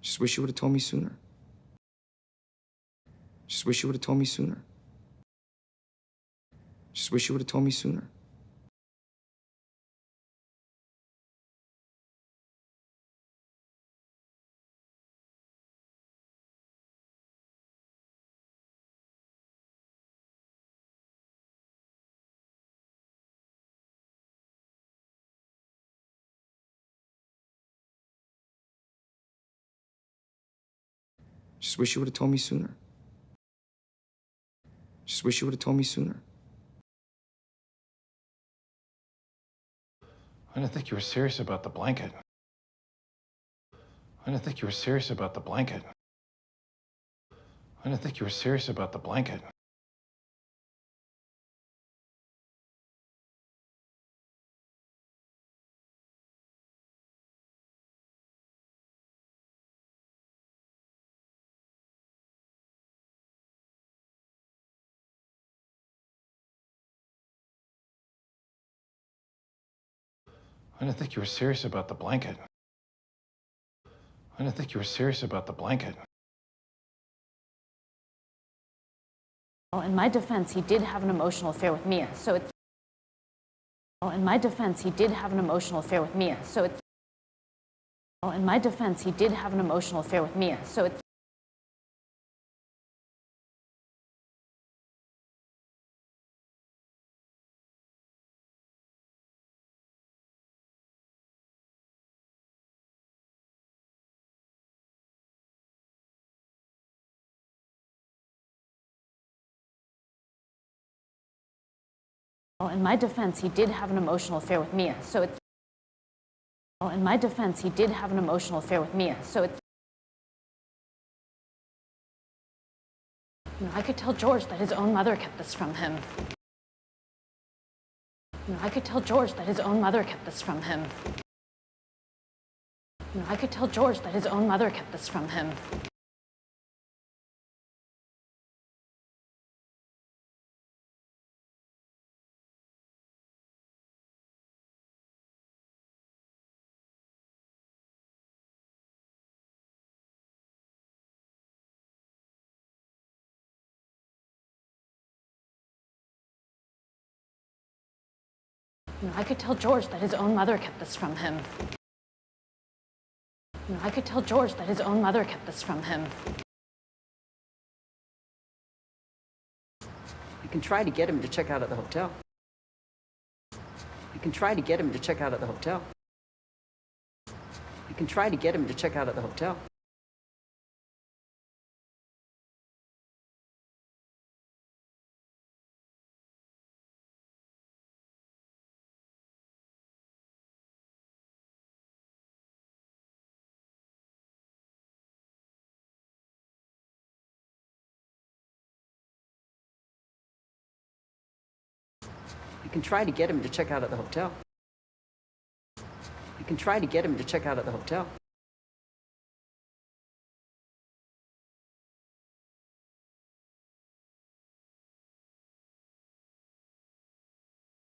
Just wish you would have told me sooner. Just wish you would have told me sooner. Just wish you would have told me sooner. Just wish you would have told me sooner. Just wish you would have told me sooner. I didn't think you were serious about the blanket. I didn't think you were serious about the blanket. I didn't think you were serious about the blanket. I didn't think you were serious about the blanket. I didn't think you were serious about the blanket. Well, in my defense, he did have an emotional affair with Mia, so it's... Well, in my defense, he did have an emotional affair with Mia, so it's... Well, in my defense, he did have an emotional affair with Mia, so it's... Well, in my defense, he did have an emotional affair with Mia, so it's... Well, in my defense, he did have an emotional affair with Mia, so it's... You know, I could tell George that his own mother kept this from him. You know, I could tell George that his own mother kept this from him. You know, I could tell George that his own mother kept this from him. You know, I could tell George that his own mother kept this from him. You know, I could tell George that his own mother kept this from him. You can try to get him to check out at the hotel. You can try to get him to check out at the hotel. You can try to get him to check out at the hotel. You can try to get him to check out at the hotel. You can try to get him to check out at the hotel.